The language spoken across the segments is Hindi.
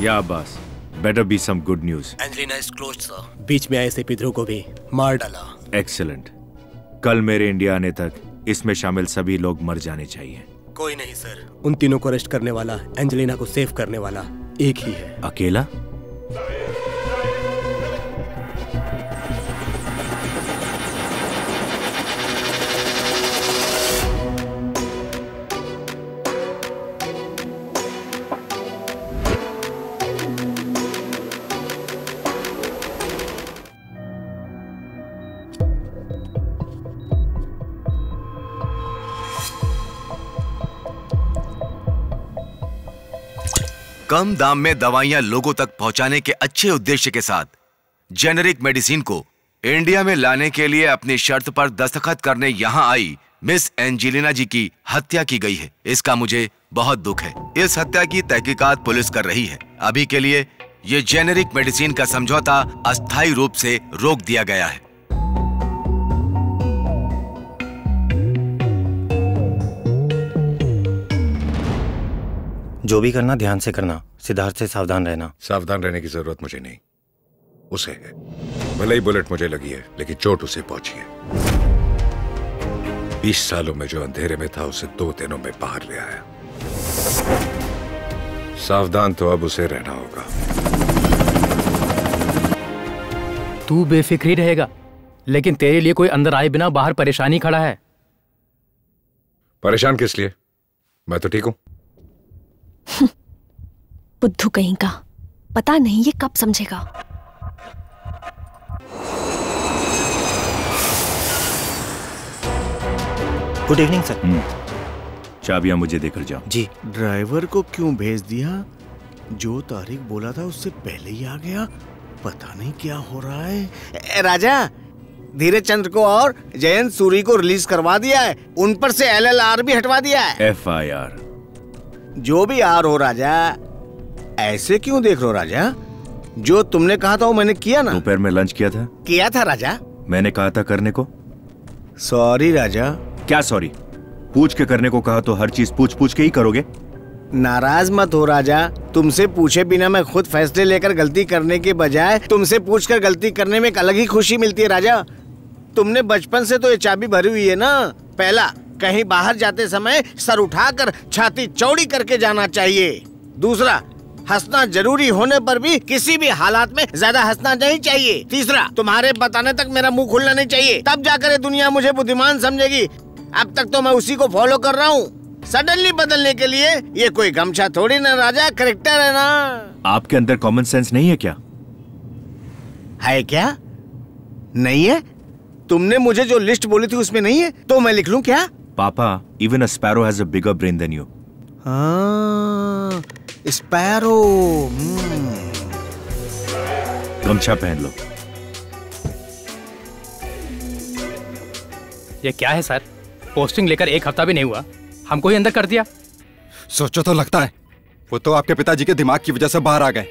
या Abbas, better be some good news. Angelina is closed, sir. बीच में आए से पितरों को भी मार डाला। Excellent. कल मेरे इंडिया आने तक इसमें शामिल सभी लोग मर जाने चाहिए। कोई नहीं सर। उन तीनों को अरेस्ट करने वाला, एंजेलिना को सेव करने वाला एक ही है। अकेला? कम दाम में दवाइयां लोगों तक पहुंचाने के अच्छे उद्देश्य के साथ जेनेरिक मेडिसिन को इंडिया में लाने के लिए अपनी शर्त पर दस्तखत करने यहां आई मिस एंजेलिना जी की हत्या की गई है। इसका मुझे बहुत दुख है। इस हत्या की तहकीकात पुलिस कर रही है। अभी के लिए ये जेनेरिक मेडिसिन का समझौता अस्थायी रूप से रोक दिया गया है। जो भी करना ध्यान से करना, सिद्धार्थ से सावधान रहना। सावधान रहने की जरूरत मुझे नहीं, उसे है। भले ही बुलेट मुझे लगी है, लेकिन चोट उसे पहुंची है। 20 सालों में जो अंधेरे में था, उसे 2 दिनों में बाहर ले आया। सावधान तो अब उसे रहना होगा। तू बेफिक्री रहेगा, लेकिन तेरे लिए कोई अंदर आए बिना बाहर परेशानी खड़ा है। परेशान किस लिए? मैं तो ठीक हूं। बुद्धू कहीं का, पता नहीं ये कब समझेगा। Good evening sir. चाबियां मुझे देकर जाओ। जी। ड्राइवर को क्यों भेज दिया? जो तारीख बोला था उससे पहले ही आ गया। पता नहीं क्या हो रहा है। राजा, धीरज चंद्र को और जयंत सूरी को रिलीज करवा दिया है। उन पर से LLR भी हटवा दिया है। FIR। जो भी आर हो राजा, ऐसे क्यों देख रहे हो राजा? जो तुमने कहा था वो मैंने किया ना। दोपहर में लंच किया था? किया था राजा। मैंने कहा था करने को। सॉरी राजा। क्या सॉरी? पूछ के करने को कहा तो हर चीज पूछ पूछ के ही करोगे। नाराज मत हो राजा। तुमसे पूछे बिना मैं खुद फैसले लेकर गलती करने के बजाय तुमसे पूछकर गलती करने में एक अलग ही खुशी मिलती है राजा। तुमने बचपन से तो ये चाबी भरी हुई है ना। पहला, कहीं बाहर जाते समय सर उठाकर छाती चौड़ी करके जाना चाहिए। दूसरा, हंसना जरूरी होने पर भी किसी भी हालात में ज्यादा हंसना नहीं चाहिए। तीसरा, तुम्हारे बताने तक मेरा मुंह खुलना नहीं चाहिए, तब जाकर ये दुनिया मुझे बुद्धिमान समझेगी। अब तक तो मैं उसी को फॉलो कर रहा हूँ। सडनली बदलने के लिए ये कोई गमछा थोड़ी ना राजा, करेक्टर है ना। आपके अंदर कॉमन सेंस नहीं है क्या? है क्या? नहीं है? तुमने मुझे जो लिस्ट बोली थी उसमें नहीं है, तो मैं लिख लूं क्या? पापा, even a sparrow has a bigger brain than you. हाँ, स्पैरो। गमछा पहन लो। ये क्या है सर? पोस्टिंग लेकर 1 हफ्ता भी नहीं हुआ, हमको ही अंदर कर दिया। सोचो तो लगता है वो तो आपके पिताजी के दिमाग की वजह से बाहर आ गए।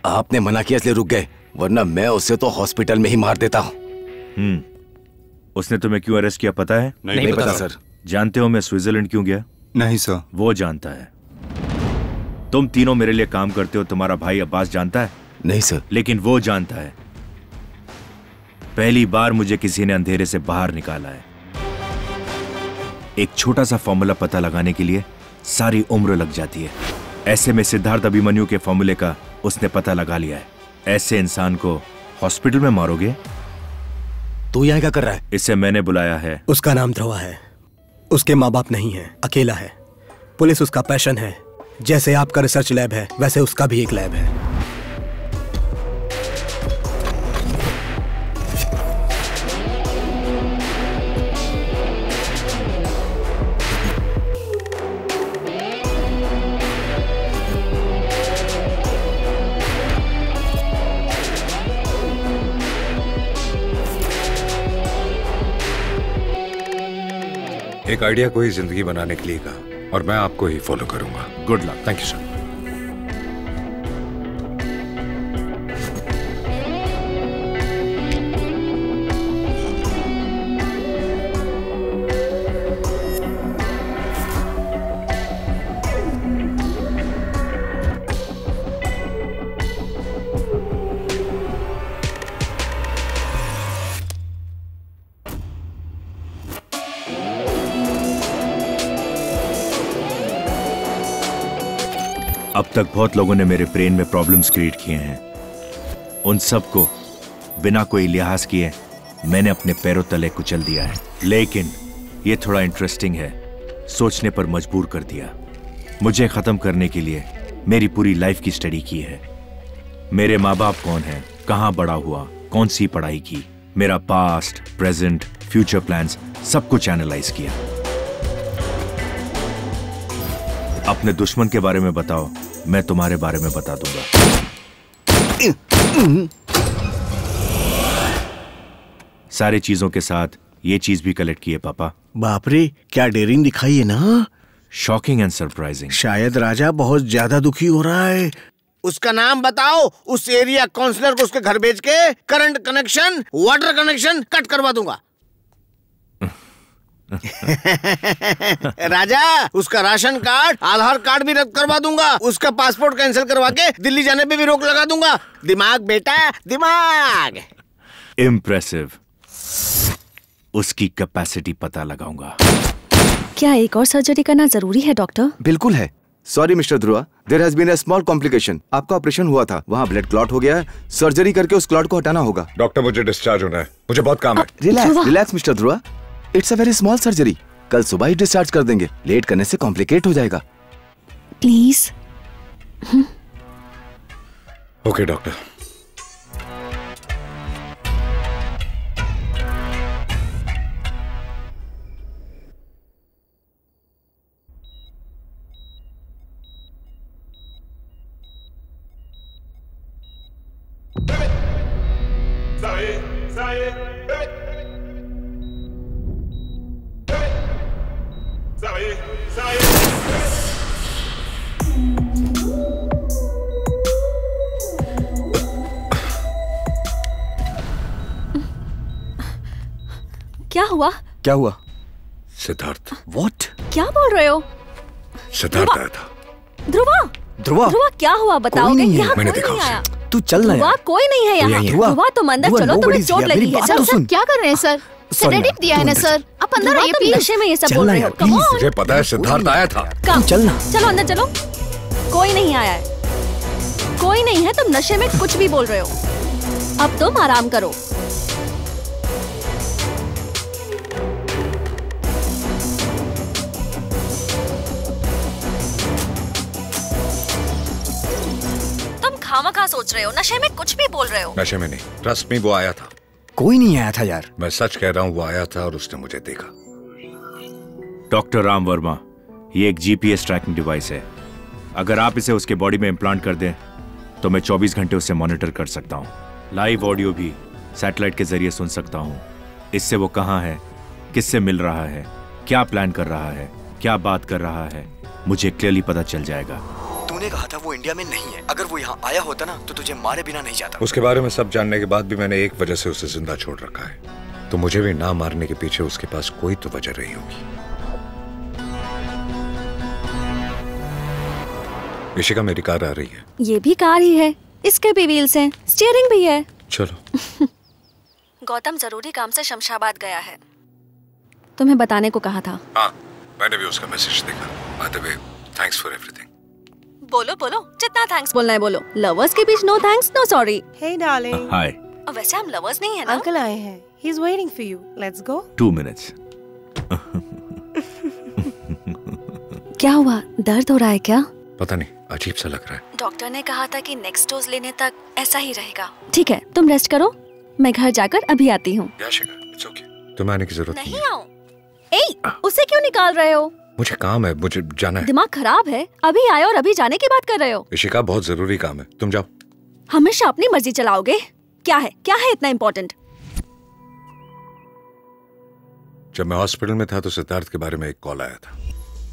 आपने मना किया इसलिए रुक गए, वरना मैं उसे तो हॉस्पिटल में ही मार देता हूँ। उसने तुम्हें क्यों अरेस्ट किया पता है? नहीं पता सर। जानते हो मैं स्विट्जरलैंड क्यों गया? नहीं सर। वो जानता है। तुम तीनों मेरे लिए काम करते हो, तुम्हारा भाई अब्बास जानता है? नहीं सर। लेकिन वो जानता है। पहली बार मुझे किसी ने अंधेरे से बाहर निकाला है। एक छोटा सा फॉर्मूला पता लगाने के लिए सारी उम्र लग जाती है। ऐसे में सिद्धार्थ अभिमन्यु के फॉर्मूले का उसने पता लगा लिया है। ऐसे इंसान को हॉस्पिटल में मारोगे? तू यहाँ क्या कर रहा है? इसे मैंने बुलाया है। उसका नाम ध्रुवा है। उसके माँ बाप नहीं है, अकेला है। पुलिस उसका पैशन है। जैसे आपका रिसर्च लैब है, वैसे उसका भी एक लैब है। एक आइडिया को ही जिंदगी बनाने के लिए कहा, और मैं आपको ही फॉलो करूंगा। Good luck. Thank you sir. अब तक बहुत लोगों ने मेरे ब्रेन में प्रॉब्लम्स क्रिएट किए हैं। उन सबको बिना कोई लिहाज किए मैंने अपने पैरों तले कुचल दिया है। लेकिन ये थोड़ा इंटरेस्टिंग है, सोचने पर मजबूर कर दिया। मुझे खत्म करने के लिए मेरी पूरी लाइफ की स्टडी की है। मेरे माँ बाप कौन हैं, कहाँ बड़ा हुआ, कौन सी पढ़ाई की, मेरा पास्ट, प्रेजेंट, फ्यूचर प्लान्स सब कुछ एनालाइज किया। अपने दुश्मन के बारे में बताओ, मैं तुम्हारे बारे में बता दूंगा। सारी चीजों के साथ ये चीज भी कलेक्ट की है पापा। बाप रे, क्या डेयरिंग दिखाई है ना। Shocking and surprising. शायद राजा बहुत ज्यादा दुखी हो रहा है। उसका नाम बताओ, उस एरिया काउंसलर को उसके घर भेज के current connection, water connection cut करवा दूंगा। राजा, उसका राशन कार्ड, आधार कार्ड भी रद्द करवा दूंगा। उसका पासपोर्ट कैंसिल करवा के दिल्ली जाने पे भी रोक लगा दूंगा। दिमाग बेटा, दिमाग। इम्प्रेसिव। उसकी कैपेसिटी पता लगाऊंगा। क्या एक और सर्जरी करना जरूरी है डॉक्टर? बिल्कुल है। Sorry mister Dhruva, there has been a small complication. आपका ऑपरेशन हुआ था, वहाँ ब्लड क्लॉट हो गया है। सर्जरी करके उस क्लॉट को हटाना होगा। डॉक्टर, मुझे डिस्चार्ज होना है, मुझे बहुत काम है। Relax relax mister Dhruva, it's a very small surgery. कल सुबह ही डिस्चार्ज कर देंगे। लेट करने से कॉम्प्लिकेट हो जाएगा। प्लीज। Okay doctor. क्या हुआ? क्या हुआ? सिद्धार्थ। व्हाट? क्या बोल रहे हो? सिद्धार्थ आया था। ध्रुवा, ध्रुवा, ध्रुवा क्या हुआ बताओगे? यहाँ मैंने कोई देखा नहीं आया। तू चल ना ध्रुवा, यार। कोई नहीं है यहाँ। ध्रुवा, तुम अंदर चलो, तुम्हें चोट लगी है। तो सर, क्या कर रहे हैं सर? सेडेटिव दिया है ना सर। आप अंदर आइए प्लीज। नशे में ये सब बोल रहे हो। Come on। मुझे पता है सिद्धार्थ आया था। चलना। चलो अंदर चलो। कोई नहीं आया है, कोई नहीं है। तुम नशे में कुछ भी बोल रहे हो। अब तुम आराम करो। तुम खामखा सोच रहे हो, नशे में कुछ भी बोल रहे हो। नशे में नहीं, ट्रस्ट मी, वो आया था। कोई नहीं आया था यार। मैं सच कह रहा हूँ, वो आया था और उसने मुझे देखा। डॉक्टर राम वर्मा, ये एक जीपीएस ट्रैकिंग डिवाइस है। अगर आप इसे उसके बॉडी में इम्प्लांट कर दें तो मैं 24 घंटे उसे मॉनिटर कर सकता हूँ। लाइव ऑडियो भी सैटेलाइट के जरिए सुन सकता हूँ। इससे वो कहाँ है, किससे मिल रहा है, क्या प्लान कर रहा है, क्या बात कर रहा है, मुझे क्लियरली पता चल जाएगा। तूने कहा था वो इंडिया में नहीं है। अगर वो यहाँ आया होता ना तो तुझे मारे बिना नहीं जाता। उसके बारे में सब जानने के बाद भी मैंने एक वजह से उसे जिंदा छोड़ रखा है। तो मुझे भी ना मारने के पीछे उसके पास कोई तो वजह रही होगी। इशिका, मेरी कार आ रही है। ये भी कार ही है, इसके भी व्हील्स हैं, स्टीयरिंग भी है। चलो। गौतम जरूरी काम से शमशाबाद गया है, तुम्हें बताने को कहा था। हाँ, मैंने भी उसका मैसेज देखा। By the way, thanks for everything. बोलो बोलो, जितना थैंक्स बोलना है बोलो। लवर्स के बीच नो थैंक्स नो सॉरी। हे डार्लिंग। हाय। वैसे हम लवर्स नहीं है ना? अंकल आए हैं, he is waiting for you. Let's go. 2 minutes. क्या हुआ, दर्द हो रहा है क्या? पता नहीं, अजीब सा लग रहा है। डॉक्टर ने कहा था कि नेक्स्ट डोज लेने तक ऐसा ही रहेगा। ठीक है, तुम रेस्ट करो, मैं घर जाकर अभी आती हूँ। इट्स ओके, तुम्हें आने की जरूरत नहीं आऊँ। उसे क्यों निकाल रहे हो? मुझे काम है, मुझे जाना है। दिमाग खराब है, अभी आए और अभी जाने की बात कर रहे हो। इशिका, बहुत जरूरी काम है, तुम जाओ। हमेशा अपनी मर्जी चलाओगे? क्या है इतना इम्पोर्टेंट? जब मैं हॉस्पिटल में था तो सिद्धार्थ के बारे में एक कॉल आया था।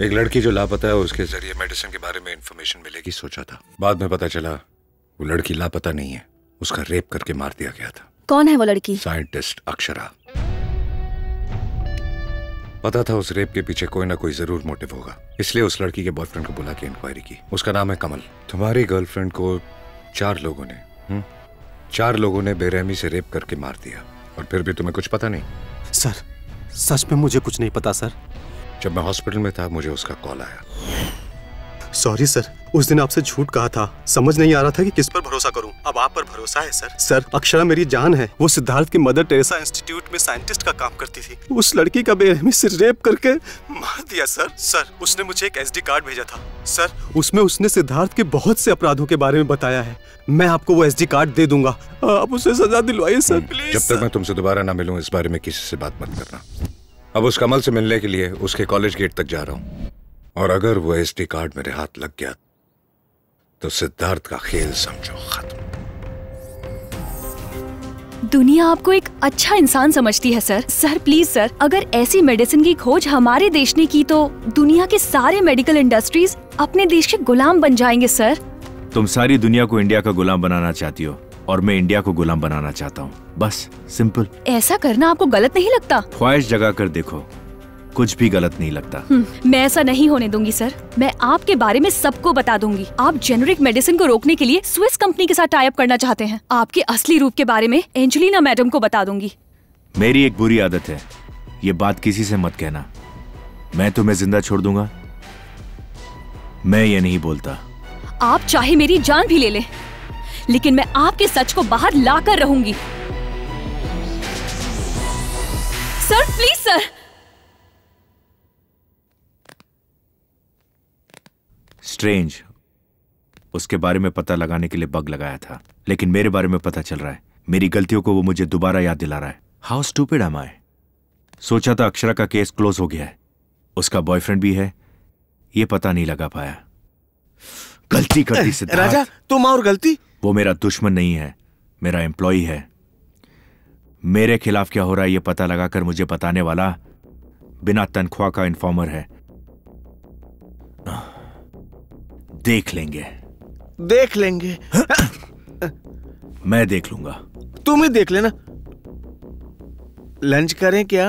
एक लड़की जो लापता है, उसके जरिए मेडिसिन के बारे में इंफॉर्मेशन मिलेगी सोचा था। बाद में पता चला वो लड़की लापता नहीं है, उसका रेप करके मार दिया गया था। कौन है वो लड़की? साइंटिस्ट अक्षरा। पता था उस रेप के पीछे कोई ना कोई जरूर मोटिव होगा, इसलिए उस लड़की के बॉयफ्रेंड को बुला के इंक्वायरी की। उसका नाम है कमल। तुम्हारी गर्लफ्रेंड को 4 लोगों ने बेरहमी से रेप करके मार दिया, और फिर भी तुम्हें कुछ पता नहीं? सर, सच में मुझे कुछ नहीं पता सर। जब मैं हॉस्पिटल में था मुझे उसका कॉल आया। सॉरी सर, उस दिन आपसे झूठ कहा था, समझ नहीं आ रहा था कि किस पर भरोसा करूं। अब आप पर भरोसा है सर। सर, अक्षरा मेरी जान है। वो सिद्धार्थ की मदर टेरेसा इंस्टीट्यूट में साइंटिस्ट का काम करती थी। उस लड़की का बेरहमी से रेप करके मार दिया सर। सर, उसने मुझे एक SD कार्ड भेजा था सर, उसमें उसने सिद्धार्थ के बहुत से अपराधों के बारे में बताया है। मैं आपको वो SD कार्ड दे दूंगा, आप उसे सजा दिलवाइए सर प्लीज। जब तक मैं तुमसे दोबारा ना मिलूं इस बारे में किसी से बात मत करना। अब उस कमल से मिलने के लिए उसके कॉलेज गेट तक जा रहा हूं, और अगर वो SD कार्ड मेरे हाथ लग गया तो सिद्धार्थ का खेल समझो खत्म। दुनिया आपको एक अच्छा इंसान समझती है सर। सर प्लीज सर, अगर ऐसी मेडिसिन की खोज हमारे देश ने की तो दुनिया के सारे मेडिकल इंडस्ट्रीज अपने देश के गुलाम बन जाएंगे सर। तुम सारी दुनिया को इंडिया का गुलाम बनाना चाहती हो और मैं इंडिया को गुलाम बनाना चाहता हूँ, बस सिंपल। ऐसा करना आपको गलत नहीं लगता? ख्वाहिश जगा कर देखो, कुछ भी गलत नहीं लगता। मैं ऐसा नहीं होने दूंगी सर। मैं आपके बारे में सबको बता दूंगी। आप जेनेरिक मेडिसिन को रोकने के लिए स्विस कंपनी के साथ टाई अप करना चाहते हैं। आपके असली रूप के बारे में एंजेलिना मैडम को बता दूंगी। मेरी एक बुरी आदत है, ये बात किसी से मत कहना। मैं तुम्हें जिंदा छोड़ दूंगा, मैं ये नहीं बोलता। आप चाहे मेरी जान भी ले ले, लेकिन मैं आपके सच को बाहर लाकर रहूंगी। Sir please sir. स्ट्रेंज, उसके बारे में पता लगाने के लिए बग लगाया था, लेकिन मेरे बारे में पता चल रहा है। मेरी गलतियों को वो मुझे दोबारा याद दिला रहा है। हाउ स्टूपिड एम आई। सोचा था अक्षरा का केस क्लोज हो गया है, उसका बॉयफ्रेंड भी है, ये पता नहीं लगा पाया। गलती कर दी सिद्धार्थ। राजा, तुम और गलती? वो मेरा दुश्मन नहीं है, मेरा एम्प्लॉई है। मेरे खिलाफ क्या हो रहा है ये पता लगाकर मुझे बताने वाला बिना तनख्वाह का इन्फॉर्मर है। देख लेंगे। देख लेंगे? मैं देख लूंगा। तुम ही देख लेना। लंच करें क्या?